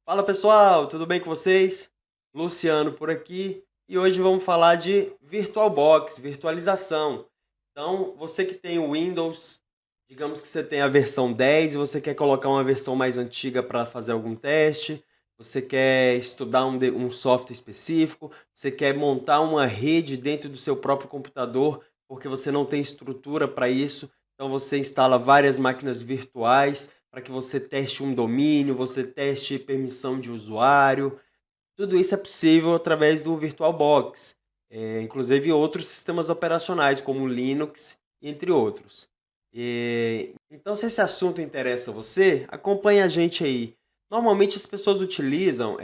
Fala pessoal, tudo bem com vocês? Luciano por aqui e hoje vamos falar de VirtualBox, virtualização. Então, você que tem o Windows, digamos que você tem a versão 10 e você quer colocar uma versão mais antiga para fazer algum teste, você quer estudar um software específico, você quer montar uma rede dentro do seu próprio computador porque você não tem estrutura para isso, então você instala várias máquinas virtuais para que você teste um domínio, você teste permissão de usuário. Tudo isso é possível através do VirtualBox, inclusive outros sistemas operacionais como o Linux, entre outros. Então, se esse assunto interessa você, acompanhe a gente aí. Normalmente as pessoas utilizam,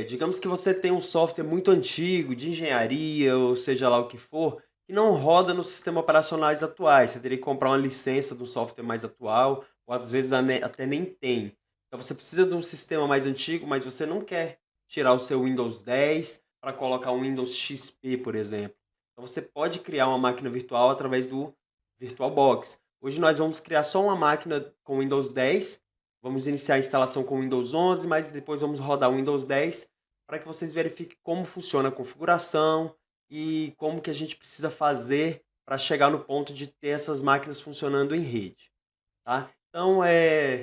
digamos que você tem um software muito antigo, de engenharia, ou seja lá o que for, que não roda nos sistemas operacionais atuais. Você teria que comprar uma licença de um software mais atual, ou às vezes até nem tem. Então você precisa de um sistema mais antigo, mas você não quer tirar o seu Windows 10 para colocar um Windows XP, por exemplo. Então você pode criar uma máquina virtual através do VirtualBox. Hoje nós vamos criar só uma máquina com Windows 10, vamos iniciar a instalação com Windows 11, mas depois vamos rodar o Windows 10 para que vocês verifiquem como funciona a configuração e como que a gente precisa fazer para chegar no ponto de ter essas máquinas funcionando em rede, tá? Então,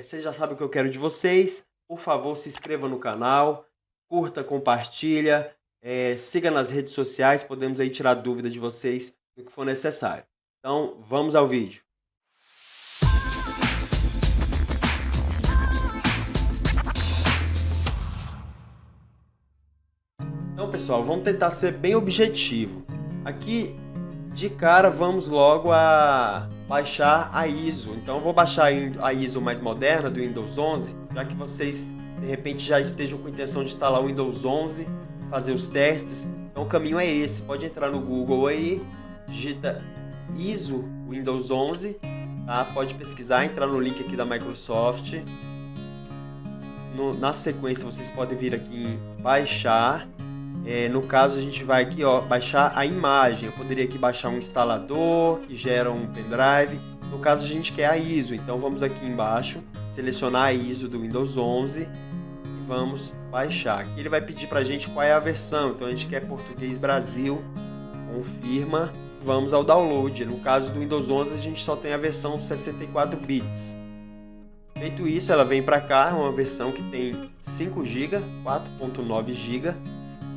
vocês já sabem o que eu quero de vocês. Por favor, se inscreva no canal, curta, compartilha, siga nas redes sociais, podemos aí tirar dúvida de vocês no que for necessário. Então, vamos ao vídeo. Então, pessoal, vamos tentar ser bem objetivo. Aqui, de cara, vamos logo a baixar a ISO. Então, eu vou baixar a ISO mais moderna do Windows 11, já que vocês, de repente, já estejam com a intenção de instalar o Windows 11 e fazer os testes. Então, o caminho é esse. Pode entrar no Google aí, digita ISO Windows 11, tá? Pode pesquisar, entrar no link aqui da Microsoft. Na sequência, vocês podem vir aqui em baixar. No caso, a gente vai aqui, ó, baixar a imagem. Eu poderia aqui baixar um instalador que gera um pendrive. No caso, a gente quer a ISO, então vamos aqui embaixo, selecionar a ISO do Windows 11 e vamos baixar. Aqui ele vai pedir pra gente qual é a versão, então a gente quer português Brasil, confirma, vamos ao download. No caso do Windows 11, a gente só tem a versão 64 bits. Feito isso, ela vem para cá, uma versão que tem 5 GB, 4.9 GB.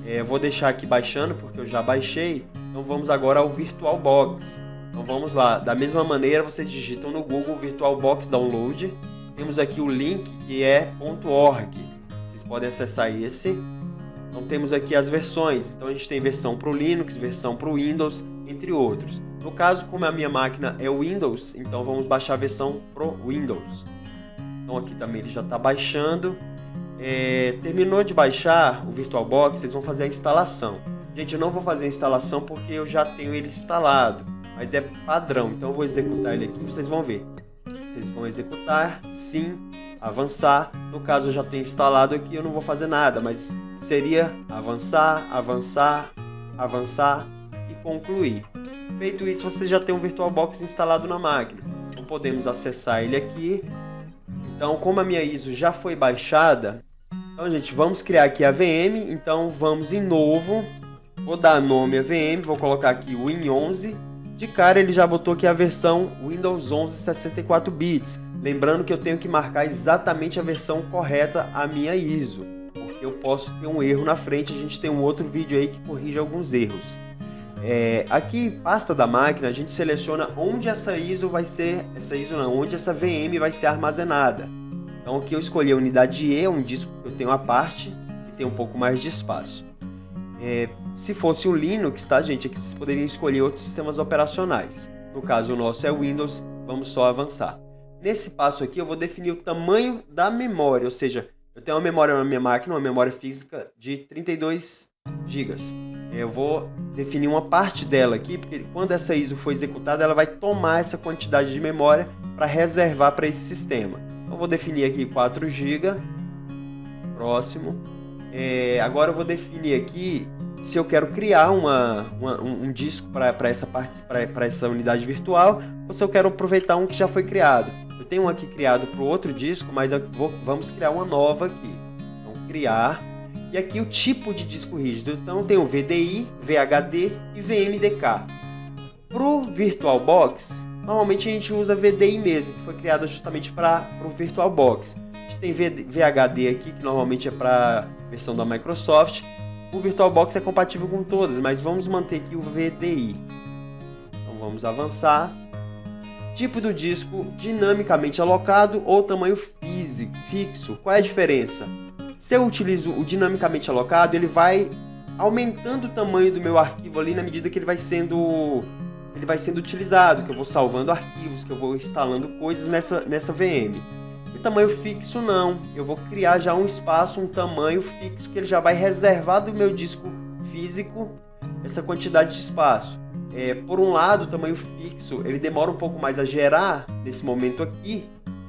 Eu vou deixar aqui baixando porque eu já baixei. Então vamos agora ao VirtualBox. Então vamos lá, da mesma maneira vocês digitam no Google VirtualBox Download. Temos aqui o link que é .org. Vocês podem acessar esse. Então temos aqui as versões. Então a gente tem versão para o Linux, versão para o Windows, entre outros. No caso, como a minha máquina é o Windows, então vamos baixar a versão pro Windows. Então aqui também ele já está baixando. Terminou de baixar o VirtualBox, vocês vão fazer a instalação. Gente, eu não vou fazer a instalação porque eu já tenho ele instalado, mas é padrão, então eu vou executar ele aqui, vocês vão ver. Vocês vão executar, sim, avançar. No caso eu já tenho instalado aqui, eu não vou fazer nada, mas seria avançar, avançar, avançar e concluir. Feito isso, você já tem um VirtualBox instalado na máquina. Então podemos acessar ele aqui. Então, como a minha ISO já foi baixada, então, gente, vamos criar aqui a VM. Então, vamos em novo. Vou dar nome a VM, vou colocar aqui o Win11. De cara, ele já botou aqui a versão Windows 11 64 bits. Lembrando que eu tenho que marcar exatamente a versão correta a minha ISO, porque eu posso ter um erro na frente. A gente tem um outro vídeo aí que corrige alguns erros. Aqui, pasta da máquina, a gente seleciona onde essa ISO vai ser, onde essa VM vai ser armazenada. Então aqui eu escolhi a unidade E, um disco que eu tenho à parte, que tem um pouco mais de espaço. Se fosse o Linux, tá, gente, aqui vocês poderiam escolher outros sistemas operacionais. No caso, o nosso é o Windows, vamos só avançar. Nesse passo aqui eu vou definir o tamanho da memória, ou seja, eu tenho uma memória na minha máquina, uma memória física de 32 GB. Eu vou definir uma parte dela aqui, porque quando essa ISO for executada, ela vai tomar essa quantidade de memória para reservar para esse sistema. Então, eu vou definir aqui 4 GB. Próximo. Agora eu vou definir aqui se eu quero criar um disco para essa unidade virtual, ou se eu quero aproveitar um que já foi criado. Eu tenho um aqui criado para o outro disco, mas vamos criar uma nova aqui. Então, criar. E aqui o tipo de disco rígido. Então tem o VDI, VHD e VMDK. Para o VirtualBox, normalmente a gente usa VDI mesmo, que foi criada justamente para o VirtualBox. A gente tem VHD aqui, que normalmente é para a versão da Microsoft. O VirtualBox é compatível com todas, mas vamos manter aqui o VDI. Então vamos avançar. Tipo do disco, dinamicamente alocado ou tamanho fixo. Qual é a diferença? Se eu utilizo o dinamicamente alocado, ele vai aumentando o tamanho do meu arquivo ali na medida que ele vai sendo utilizado, que eu vou salvando arquivos, que eu vou instalando coisas nessa VM. O tamanho fixo não, eu vou criar já um espaço, um tamanho fixo, que ele já vai reservar do meu disco físico essa quantidade de espaço. Por um lado, o tamanho fixo ele demora um pouco mais a gerar nesse momento aqui,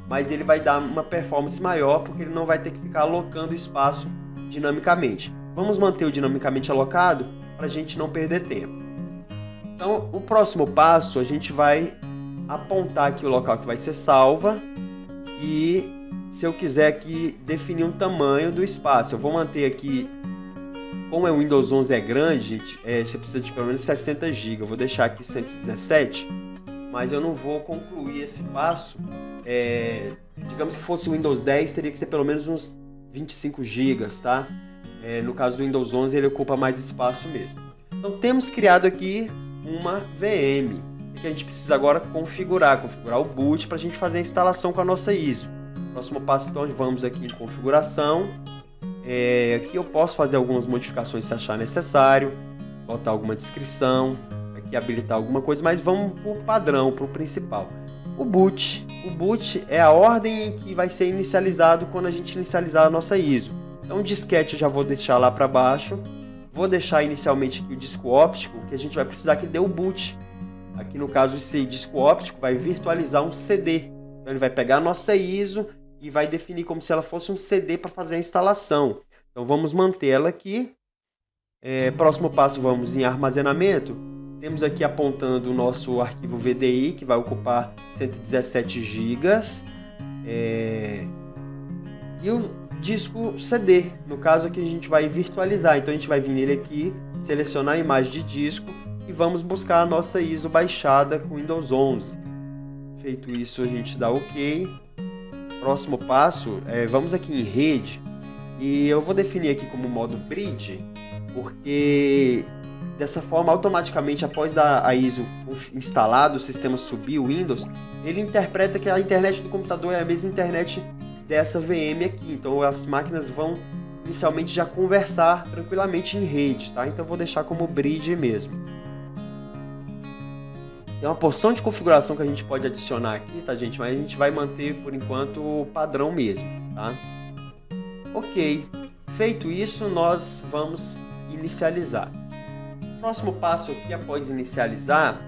mas ele vai dar uma performance maior porque ele não vai ter que ficar alocando espaço dinamicamente. Vamos manter o dinamicamente alocado para a gente não perder tempo. Então, o próximo passo, a gente vai apontar aqui o local que vai ser salva e, se eu quiser aqui, definir um tamanho do espaço. Eu vou manter aqui, como o Windows 11 é grande, você precisa de pelo menos 60 GB. Eu vou deixar aqui 117, mas eu não vou concluir esse passo. Digamos que fosse o Windows 10, teria que ser pelo menos uns 25 GB, tá? No caso do Windows 11, ele ocupa mais espaço mesmo. Então, temos criado aqui uma VM. O que a gente precisa agora? Configurar o boot para a gente fazer a instalação com a nossa ISO. Próximo passo, então, vamos aqui em configuração. Aqui eu posso fazer algumas modificações se achar necessário, botar alguma descrição, aqui habilitar alguma coisa, mas vamos para o padrão, para o principal. O boot é a ordem em que vai ser inicializado quando a gente inicializar a nossa ISO. Então o disquete eu já vou deixar lá para baixo. Vou deixar inicialmente aqui o disco óptico, que a gente vai precisar que dê o boot. Aqui no caso esse disco óptico vai virtualizar um CD. Então ele vai pegar a nossa ISO e vai definir como se ela fosse um CD para fazer a instalação. Então vamos mantê-la aqui. Próximo passo, vamos em armazenamento. Temos aqui apontando o nosso arquivo VDI, que vai ocupar 117 GB. E o disco CD, no caso aqui a gente vai virtualizar. Então a gente vai vir nele aqui, selecionar a imagem de disco e vamos buscar a nossa ISO baixada com Windows 11. Feito isso, a gente dá OK. Próximo passo, vamos aqui em rede e eu vou definir aqui como modo bridge, porque dessa forma, automaticamente, após a ISO instalada, o sistema subir o Windows, ele interpreta que a internet do computador é a mesma internet dessa VM aqui. Então as máquinas vão inicialmente já conversar tranquilamente em rede, tá? Então eu vou deixar como bridge mesmo. Tem uma porção de configuração que a gente pode adicionar aqui, tá, gente? Mas a gente vai manter por enquanto o padrão mesmo, tá? Ok, feito isso, nós vamos inicializar. O próximo passo aqui, após inicializar,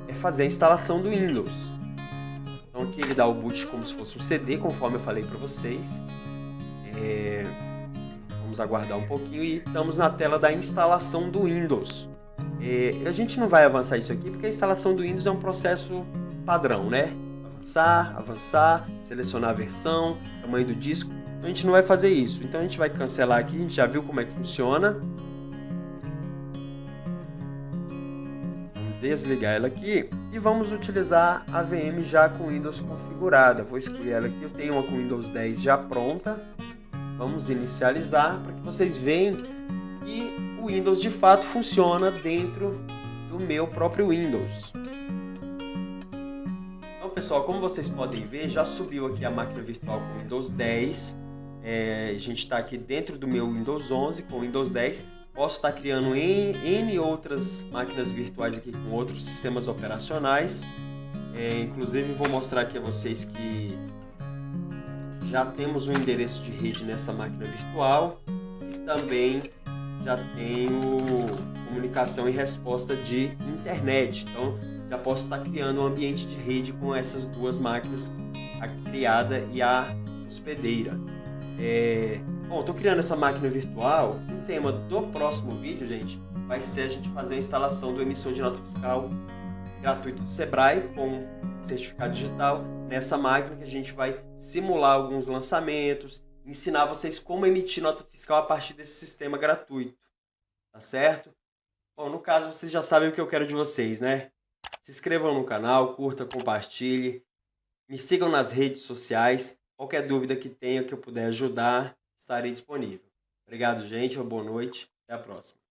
é fazer a instalação do Windows. Então aqui ele dá o boot como se fosse um CD, conforme eu falei para vocês. Vamos aguardar um pouquinho e estamos na tela da instalação do Windows. A gente não vai avançar isso aqui porque a instalação do Windows é um processo padrão, né? Avançar, selecionar a versão, tamanho do disco. Então a gente não vai fazer isso. Então a gente vai cancelar aqui, a gente já viu como é que funciona. Vamos desligar ela aqui e vamos utilizar a VM já com Windows configurada. Vou excluir ela aqui, eu tenho uma com Windows 10 já pronta. Vamos inicializar para que vocês vejam que o Windows de fato funciona dentro do meu próprio Windows. Então, pessoal, como vocês podem ver, já subiu aqui a máquina virtual com Windows 10. A gente está aqui dentro do meu Windows 11 com Windows 10. Posso estar criando N outras máquinas virtuais aqui com outros sistemas operacionais. Inclusive, vou mostrar aqui a vocês que já temos um endereço de rede nessa máquina virtual e também já tenho comunicação e resposta de internet. Então, já posso estar criando um ambiente de rede com essas duas máquinas, a criada e a hospedeira. Bom, estou criando essa máquina virtual. O tema do próximo vídeo, gente, vai ser a gente fazer a instalação do emissor de nota fiscal gratuito do Sebrae com certificado digital nessa máquina, que a gente vai simular alguns lançamentos, ensinar vocês como emitir nota fiscal a partir desse sistema gratuito, tá certo? Bom, no caso, vocês já sabem o que eu quero de vocês, né? Se inscrevam no canal, curta, compartilhe, me sigam nas redes sociais. Qualquer dúvida que tenha que eu puder ajudar, estarei disponível. Obrigado, gente. Uma boa noite. Até a próxima.